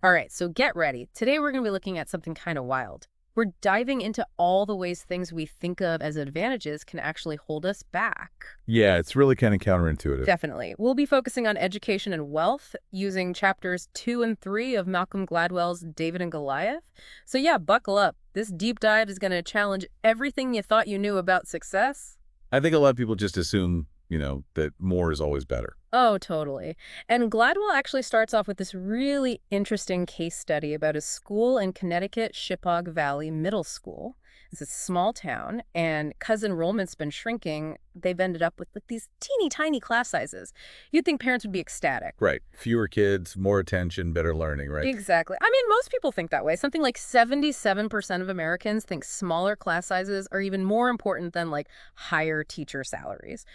All right, so get ready. Today we're going to be looking at something kind of wild. We're diving into all the ways things we think of as advantages can actually hold us back. Yeah, it's really kind of counterintuitive. Definitely. We'll be focusing on education and wealth using chapters 2 and 3 of Malcolm Gladwell's David and Goliath. So yeah, buckle up. This deep dive is going to challenge everything you thought you knew about success. I think a lot of people just assume, that more is always better. Oh, totally. And Gladwell actually starts off with this really interesting case study about a school in Connecticut, Shippog Valley Middle School. It's a small town, and because enrollment's been shrinking, they've ended up with like these teeny tiny class sizes. You'd think parents would be ecstatic. Right. Fewer kids, more attention, better learning, right? Exactly. I mean, most people think that way. Something like 77% of Americans think smaller class sizes are even more important than like higher teacher salaries.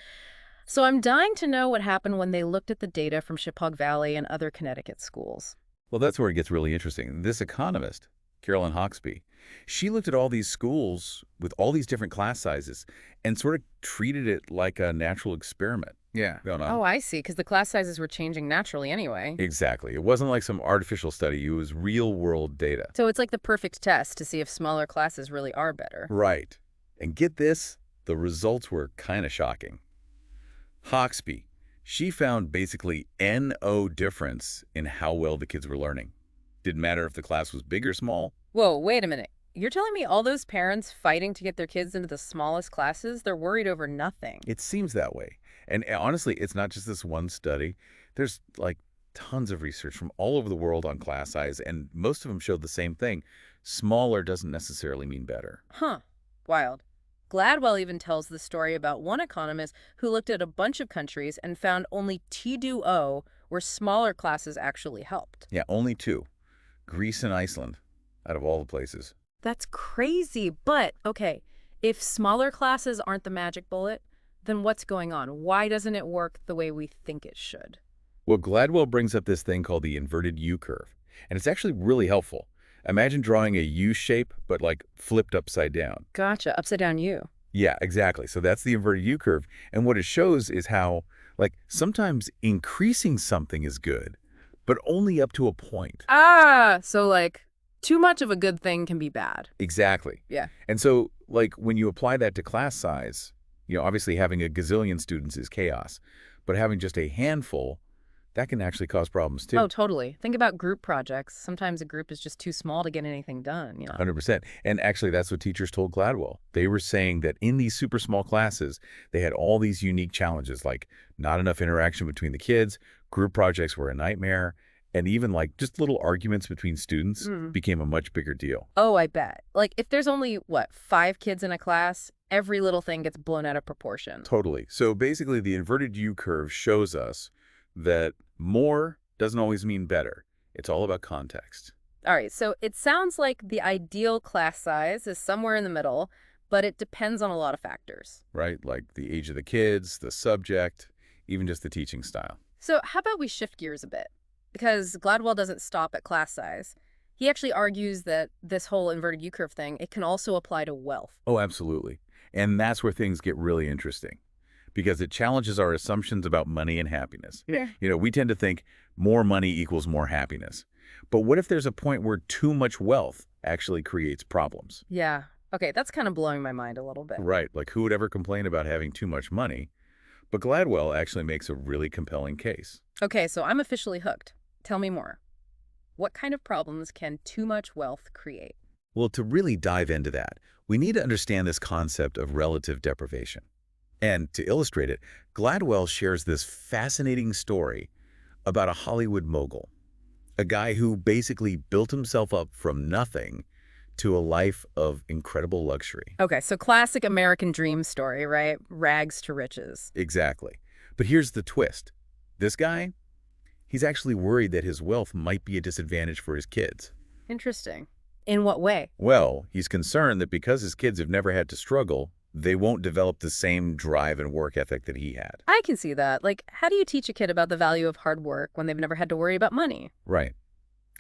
So I'm dying to know what happened when they looked at the data from Shippog Valley and other Connecticut schools. Well, that's where it gets really interesting. This economist, Carolyn Hawksby, she looked at all these schools with all these different class sizes and sort of treated it like a natural experiment. Yeah. Going on. Oh, I see, because the class sizes were changing naturally anyway. Exactly. It wasn't like some artificial study. It was real-world data. So it's like the perfect test to see if smaller classes really are better. Right. And get this, the results were kind of shocking. Hawksby, she found basically NO difference in how well the kids were learning. Didn't matter if the class was big or small. Whoa, wait a minute. You're telling me all those parents fighting to get their kids into the smallest classes, they're worried over nothing? It seems that way. And honestly, it's not just this one study. There's like tons of research from all over the world on class size, and most of them showed the same thing. Smaller doesn't necessarily mean better. Huh. Wild. Gladwell even tells the story about one economist who looked at a bunch of countries and found only T2O where smaller classes actually helped. Yeah, only two. Greece and Iceland, out of all the places. That's crazy. But, okay, if smaller classes aren't the magic bullet, then what's going on? Why doesn't it work the way we think it should? Well, Gladwell brings up this thing called the inverted U curve, and it's actually really helpful. Imagine drawing a U shape, but like flipped upside down. Gotcha. Upside down U. Yeah, exactly. So that's the inverted U curve. And what it shows is how, like, sometimes increasing something is good, but only up to a point. Ah, so like too much of a good thing can be bad. Exactly. Yeah. And so, like, when you apply that to class size, obviously having a gazillion students is chaos, but having just a handful, that can actually cause problems too. Oh, totally. Think about group projects. Sometimes a group is just too small to get anything done. 100%. And actually, that's what teachers told Gladwell. They were saying that in these super small classes, they had all these unique challenges, like not enough interaction between the kids, group projects were a nightmare, and even like just little arguments between students became a much bigger deal. Oh, I bet. Like if there's only, 5 kids in a class, every little thing gets blown out of proportion. Totally. So basically, the inverted U curve shows us that more doesn't always mean better. It's all about context. All right, so it sounds like the ideal class size is somewhere in the middle, but it depends on a lot of factors. Right? Like the age of the kids, the subject, even just the teaching style. So how about we shift gears a bit? Because Gladwell doesn't stop at class size. He actually argues that this whole inverted U-curve thing, it can also apply to wealth. Oh, absolutely. And that's where things get really interesting, because it challenges our assumptions about money and happiness. Yeah. We tend to think more money equals more happiness. But what if there's a point where too much wealth actually creates problems? Yeah. Okay, that's kind of blowing my mind a little bit. Right. Like who would ever complain about having too much money? But Gladwell actually makes a really compelling case. Okay, so I'm officially hooked. Tell me more. What kind of problems can too much wealth create? Well, to really dive into that, we need to understand this concept of relative deprivation. And to illustrate it, Gladwell shares this fascinating story about a Hollywood mogul, a guy who basically built himself up from nothing to a life of incredible luxury. Okay, so classic American dream story, right? Rags to riches. Exactly. But here's the twist. This guy, he's actually worried that his wealth might be a disadvantage for his kids. Interesting. In what way? Well, he's concerned that because his kids have never had to struggle, they won't develop the same drive and work ethic that he had. I can see that. Like, how do you teach a kid about the value of hard work when they've never had to worry about money? Right.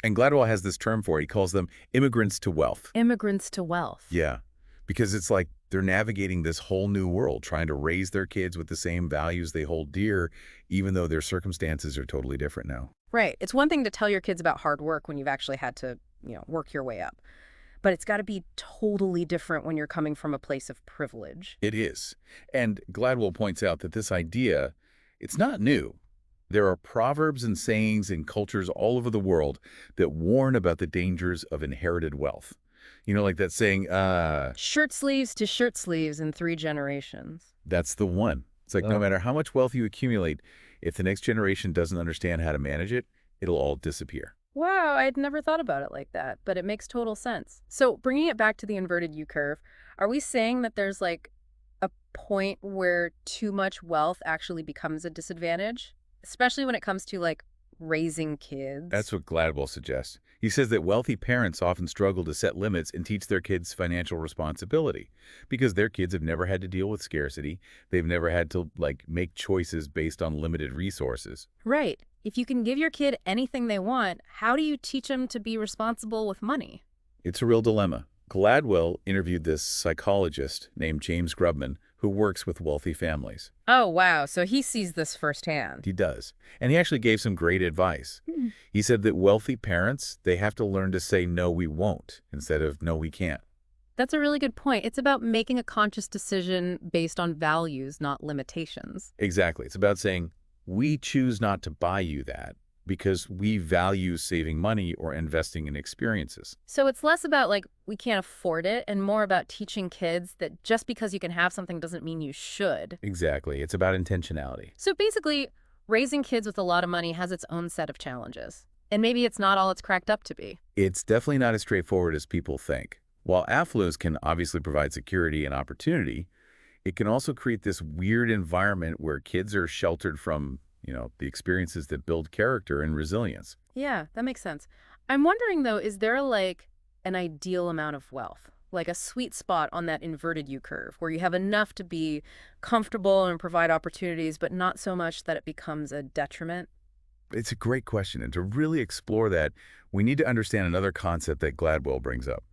And Gladwell has this term for it. He calls them immigrants to wealth. Immigrants to wealth. Yeah, because it's like they're navigating this whole new world, trying to raise their kids with the same values they hold dear, even though their circumstances are totally different now. Right. It's one thing to tell your kids about hard work when you've actually had to, work your way up. But it's got to be totally different when you're coming from a place of privilege. It is. And Gladwell points out that this idea, it's not new. There are proverbs and sayings in cultures all over the world that warn about the dangers of inherited wealth. Like that saying, Shirt sleeves to shirt sleeves in 3 generations. that's the one. It's like no matter how much wealth you accumulate, if the next generation doesn't understand how to manage it, it'll all disappear. Wow, I'd never thought about it like that, but it makes total sense. So, bringing it back to the inverted U curve, are we saying that there's like a point where too much wealth actually becomes a disadvantage, especially when it comes to like raising That's kids? what Gladwell suggests. He says that wealthy parents often struggle to set limits and teach their kids financial responsibility because their kids have never had to deal with scarcity. They've never had to, make choices based on limited resources. Right. If you can give your kid anything they want, how do you teach them to be responsible with money? It's a real dilemma. Gladwell interviewed this psychologist named James Grubman who works with wealthy families. Oh, wow. So he sees this firsthand. He does. And he actually gave some great advice. Hmm. He said that wealthy parents, they have to learn to say, no, we won't, instead of, no, we can't. That's a really good point. It's about making a conscious decision based on values, not limitations. Exactly. It's about saying, we choose not to buy you that because we value saving money or investing in experiences. So it's less about like we can't afford it and more about teaching kids that just because you can have something doesn't mean you should. Exactly. It's about intentionality. So basically, raising kids with a lot of money has its own set of challenges. And maybe it's not all it's cracked up to be. It's definitely not as straightforward as people think. While affluence can obviously provide security and opportunity, it can also create this weird environment where kids are sheltered from, the experiences that build character and resilience. Yeah, that makes sense. I'm wondering though, is there like an ideal amount of wealth? Like a sweet spot on that inverted U curve where you have enough to be comfortable and provide opportunities, but not so much that it becomes a detriment? It's a great question, and to really explore that, we need to understand another concept that Gladwell brings up.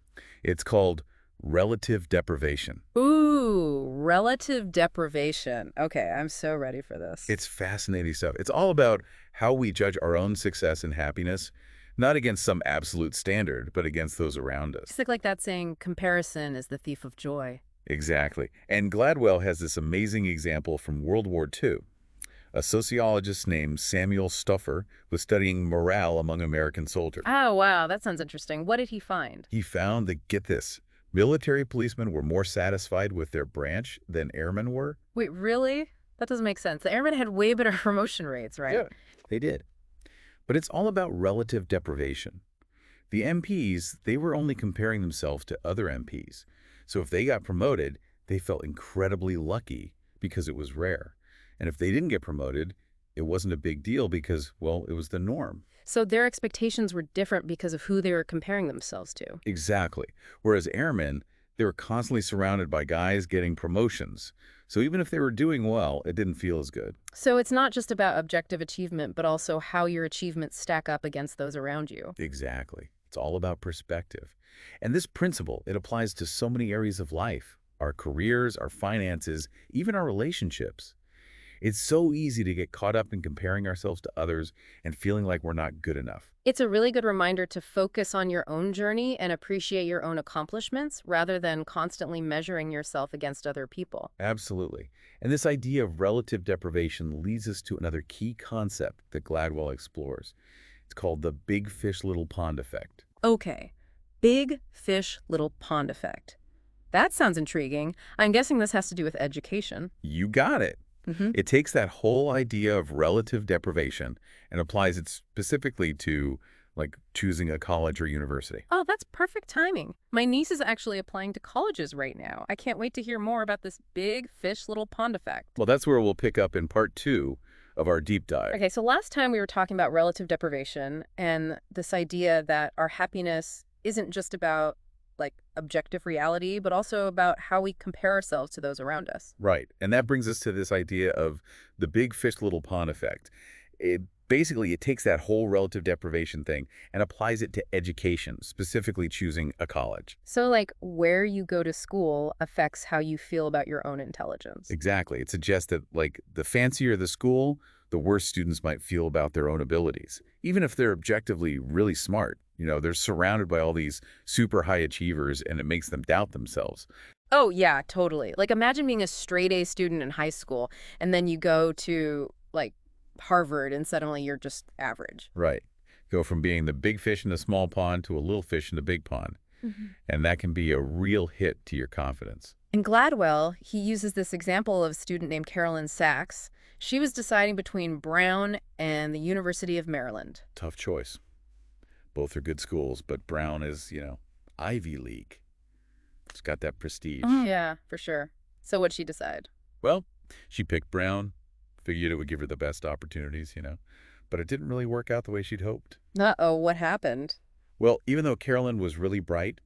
It's called relative deprivation. Ooh, relative deprivation. Okay, I'm so ready for this. It's fascinating stuff. It's all about how we judge our own success and happiness, not against some absolute standard, but against those around us. It's like that saying, comparison is the thief of joy. Exactly. And Gladwell has this amazing example from World War II. A sociologist named Samuel Stuffer was studying morale among American soldiers. Oh, wow, that sounds interesting. What did he find? He found that, get this, military policemen were more satisfied with their branch than airmen were. Wait, really? That doesn't make sense. The airmen had way better promotion rates, right? Yeah, they did. But it's all about relative deprivation. The MPs, they were only comparing themselves to other MPs. So if they got promoted, they felt incredibly lucky because it was rare. And if they didn't get promoted, it wasn't a big deal because, well, it was the norm. So their expectations were different because of who they were comparing themselves to. Exactly. Whereas airmen, they were constantly surrounded by guys getting promotions. So even if they were doing well, it didn't feel as good. So it's not just about objective achievement, but also how your achievements stack up against those around you. Exactly. It's all about perspective. And this principle, it applies to so many areas of life, our careers, our finances, even our relationships. It's so easy to get caught up in comparing ourselves to others and feeling like we're not good enough. It's a really good reminder to focus on your own journey and appreciate your own accomplishments rather than constantly measuring yourself against other people. Absolutely. And this idea of relative deprivation leads us to another key concept that Gladwell explores. It's called the big fish, little pond effect. Okay, big fish, little pond effect. That sounds intriguing. I'm guessing this has to do with education. You got it. Mm-hmm. It takes that whole idea of relative deprivation and applies it specifically to, choosing a college or university. Oh, that's perfect timing. My niece is actually applying to colleges right now. I can't wait to hear more about this big fish, little pond effect. Well, that's where we'll pick up in part 2 of our deep dive. Okay, so last time we were talking about relative deprivation and this idea that our happiness isn't just about objective reality, but also about how we compare ourselves to those around us. Right. And that brings us to this idea of the big fish, little pond effect. It takes that whole relative deprivation thing and applies it to education, specifically choosing a college. So where you go to school affects how you feel about your own intelligence. Exactly. It suggests that the fancier the school, the worse students might feel about their own abilities, even if they're objectively really smart. They're surrounded by all these super high achievers, and it makes them doubt themselves. Oh, yeah, totally. Like, imagine being a straight A student in high school, and then you go to, like, Harvard, and suddenly you're just average. Right. Go from being the big fish in a small pond to a little fish in a big pond. Mhm. And that can be a real hit to your confidence. In Gladwell, he uses this example of a student named Carolyn Sachs. She was deciding between Brown and the University of Maryland. Tough choice. Both are good schools, but Brown is, Ivy League. It's got that prestige. Yeah, for sure. So what'd she decide? Well, she picked Brown, figured it would give her the best opportunities. But it didn't really work out the way she'd hoped. Uh-oh, what happened? Well, even though Carolyn was really bright,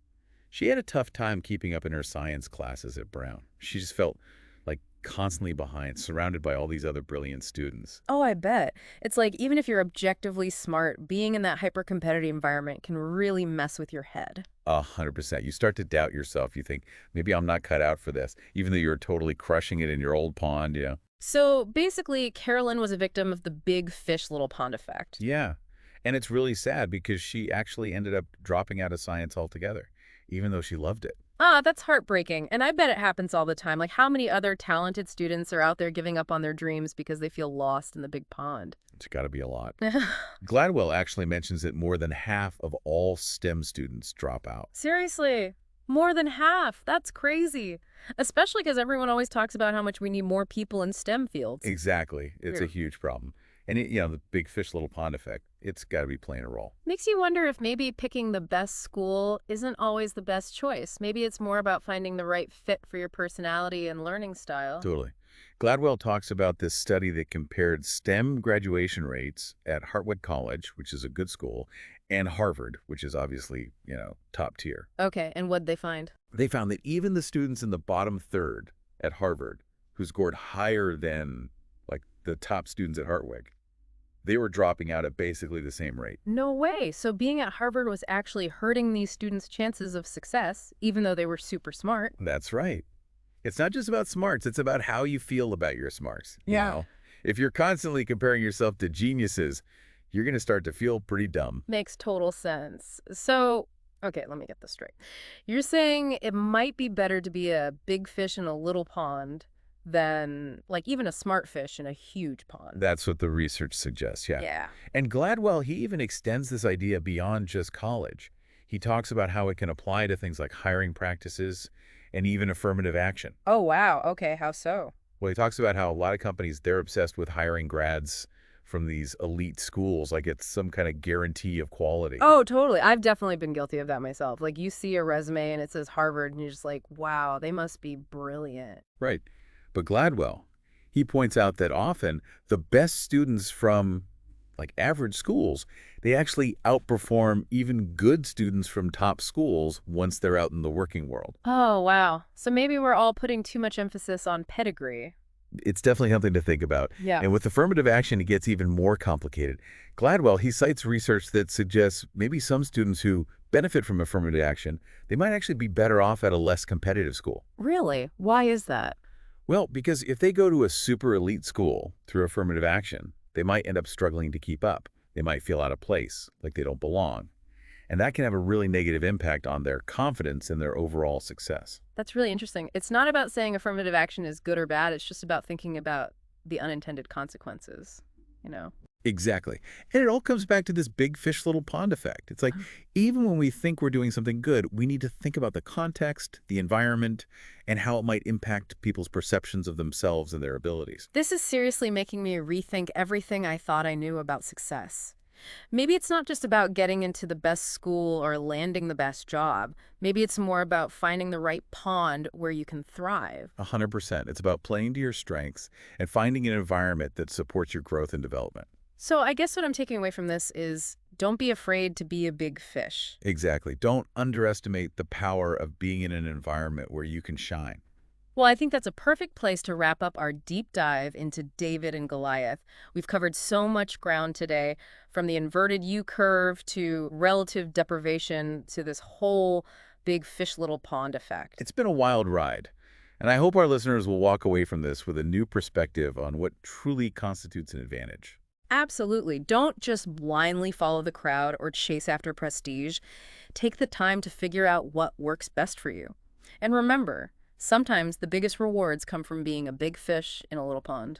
she had a tough time keeping up in her science classes at Brown. She just felt like constantly behind, surrounded by all these other brilliant students. Oh, I bet. It's like even if you're objectively smart, being in that hyper-competitive environment can really mess with your head. 100%. You start to doubt yourself. You think, maybe I'm not cut out for this, even though you're totally crushing it in your old pond. So basically, Carolyn was a victim of the big fish, little pond effect. Yeah. And it's really sad because she actually ended up dropping out of science altogether, even though she loved it. Ah, that's heartbreaking. And I bet it happens all the time. Like, how many other talented students are out there giving up on their dreams because they feel lost in the big pond? It's got to be a lot. Gladwell actually mentions that more than half of all STEM students drop out. Seriously, more than half. That's crazy. Especially because everyone always talks about how much we need more people in STEM fields. Exactly. It's a Yeah. huge problem. And, the big fish, little pond effect, it's got to be playing a role. Makes you wonder if maybe picking the best school isn't always the best choice. Maybe it's more about finding the right fit for your personality and learning style. Totally. Gladwell talks about this study that compared STEM graduation rates at Hartwood College, which is a good school, and Harvard, which is obviously, top tier. Okay, and what'd they find? They found that even the students in the bottom third at Harvard, who scored higher than, like, the top students at Hartwig, they were dropping out at basically the same rate. No way. So being at Harvard was actually hurting these students' chances of success, even though they were super smart. That's right. It's not just about smarts. It's about how you feel about your smarts. Yeah. If you're constantly comparing yourself to geniuses, you're going to start to feel pretty dumb. Makes total sense. So, okay, let me get this straight. You're saying it might be better to be a big fish in a little pond than, like, even a smart fish in a huge pond. That's what the research suggests, yeah. Yeah. And Gladwell, he even extends this idea beyond just college. He talks about how it can apply to things like hiring practices and even affirmative action. Oh, wow. Okay, how so? Well, he talks about how a lot of companies, they're obsessed with hiring grads from these elite schools, like it's some kind of guarantee of quality. Oh, totally. I've definitely been guilty of that myself. Like, you see a resume and it says Harvard, and you're just like, wow, they must be brilliant. Right. But Gladwell, he points out that often the best students from, like, average schools, they actually outperform even good students from top schools once they're out in the working world. Oh, wow. So maybe we're all putting too much emphasis on pedigree. It's definitely something to think about. Yeah. And with affirmative action, it gets even more complicated. Gladwell, he cites research that suggests maybe some students who benefit from affirmative action, they might actually be better off at a less competitive school. Really? Why is that? Well, because if they go to a super elite school through affirmative action, they might end up struggling to keep up. They might feel out of place, like they don't belong. And that can have a really negative impact on their confidence and their overall success. That's really interesting. It's not about saying affirmative action is good or bad. It's just about thinking about the unintended consequences, you know? Exactly. And it all comes back to this big fish, little pond effect. It's like, even when we think we're doing something good, we need to think about the context, the environment, and how it might impact people's perceptions of themselves and their abilities. This is seriously making me rethink everything I thought I knew about success. Maybe it's not just about getting into the best school or landing the best job. Maybe it's more about finding the right pond where you can thrive. 100%. It's about playing to your strengths and finding an environment that supports your growth and development. So I guess what I'm taking away from this is don't be afraid to be a big fish. Exactly. Don't underestimate the power of being in an environment where you can shine. Well, I think that's a perfect place to wrap up our deep dive into David and Goliath. We've covered so much ground today, from the inverted U curve to relative deprivation to this whole big fish little pond effect. It's been a wild ride, And I hope our listeners will walk away from this with a new perspective on what truly constitutes an advantage. Absolutely. Don't just blindly follow the crowd or chase after prestige. Take the time to figure out what works best for you. And remember, sometimes the biggest rewards come from being a big fish in a little pond.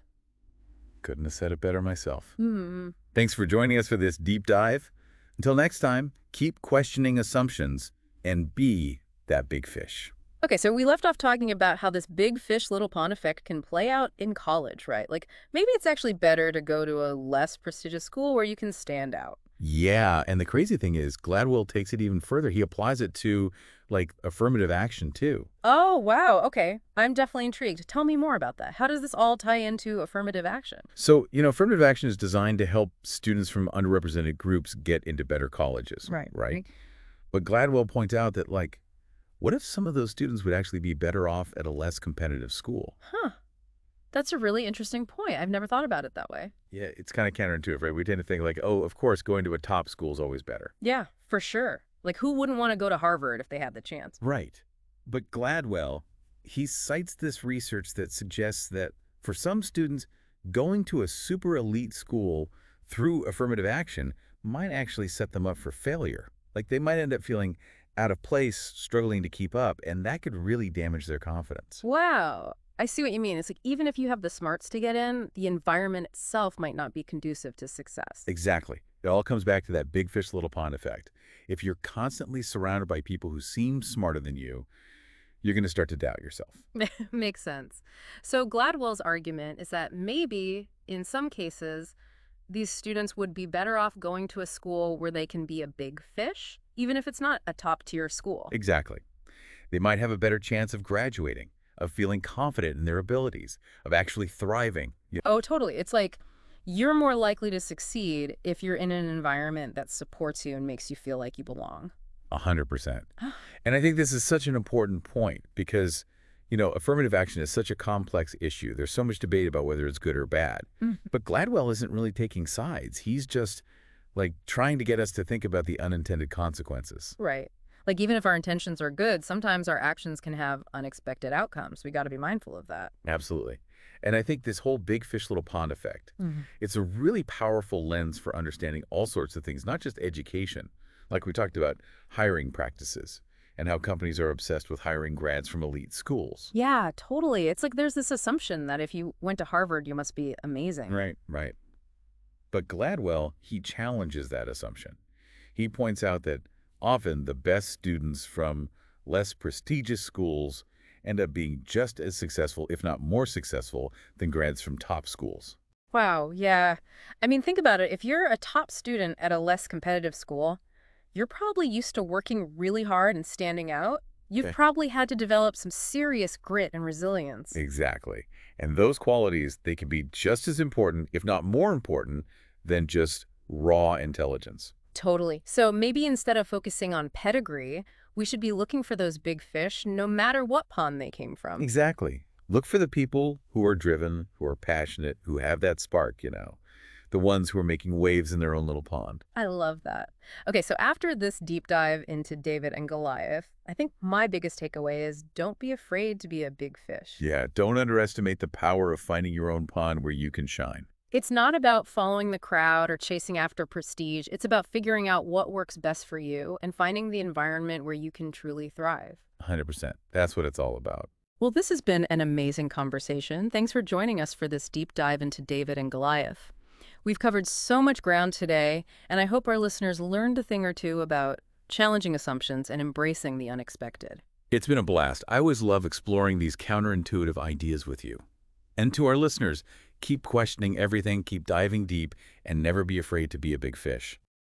Couldn't have said it better myself. Hmm. Thanks for joining us for this deep dive. Until next time, keep questioning assumptions and be that big fish. Okay, so we left off talking about how this big fish, little pond effect can play out in college, right? Like maybe it's actually better to go to a less prestigious school where you can stand out. Yeah, and the crazy thing is Gladwell takes it even further. He applies it to, like, affirmative action, too. Oh, wow. Okay. I'm definitely intrigued. Tell me more about that. How does this all tie into affirmative action? So, affirmative action is designed to help students from underrepresented groups get into better colleges, Right. right? But Gladwell points out that, like, what if some of those students would actually be better off at a less competitive school? Huh. That's a really interesting point. I've never thought about it that way. Yeah, it's kind of counterintuitive, right? We tend to think like, oh, of course, going to a top school is always better. Yeah, for sure. Like, who wouldn't want to go to Harvard if they had the chance? Right. But Gladwell, he cites this research that suggests that for some students, going to a super elite school through affirmative action might actually set them up for failure. Like they might end up feeling out of place, struggling to keep up, and that could really damage their confidence. Wow. I see what you mean. It's like even if you have the smarts to get in, the environment itself might not be conducive to success. Exactly. It all comes back to that big fish, little pond effect. If you're constantly surrounded by people who seem smarter than you, you're going to start to doubt yourself. Makes sense. So Gladwell's argument is that maybe, in some cases, these students would be better off going to a school where they can be a big fish, even if it's not a top-tier school. Exactly. They might have a better chance of graduating, of feeling confident in their abilities, of actually thriving. Yeah, Oh, totally. It's like you're more likely to succeed if you're in an environment that supports you and makes you feel like you belong. 100%. And I think this is such an important point because, affirmative action is such a complex issue. There's so much debate about whether it's good or bad. Mm. But Gladwell isn't really taking sides. He's just, like, trying to get us to think about the unintended consequences. Right. Like even if our intentions are good, sometimes our actions can have unexpected outcomes. We got to be mindful of that. Absolutely. And I think this whole big fish, little pond effect, it's a really powerful lens for understanding all sorts of things, not just education. Like we talked about hiring practices and how companies are obsessed with hiring grads from elite schools. Yeah, totally. It's like there's this assumption that if you went to Harvard, you must be amazing. Right, right. But Gladwell, he challenges that assumption. He points out that often the best students from less prestigious schools end up being just as successful, if not more successful, than grads from top schools. Wow, yeah. I mean, think about it. If you're a top student at a less competitive school, you're probably used to working really hard and standing out. You've Okay. probably had to develop some serious grit and resilience. Exactly. And those qualities, they can be just as important, if not more important, than just raw intelligence. Totally. So maybe instead of focusing on pedigree, we should be looking for those big fish, no matter what pond they came from. Exactly. Look for the people who are driven, who are passionate, who have that spark, the ones who are making waves in their own little pond. I love that. Okay, so after this deep dive into David and Goliath, I think my biggest takeaway is don't be afraid to be a big fish. Yeah, don't underestimate the power of finding your own pond where you can shine. It's not about following the crowd or chasing after prestige. It's about figuring out what works best for you and finding the environment where you can truly thrive. 100%. That's what it's all about. Well, this has been an amazing conversation. Thanks for joining us for this deep dive into David and Goliath. We've covered so much ground today, and I hope our listeners learned a thing or two about challenging assumptions and embracing the unexpected. It's been a blast. I always love exploring these counterintuitive ideas with you. And to our listeners, keep questioning everything, keep diving deep, and never be afraid to be a big fish.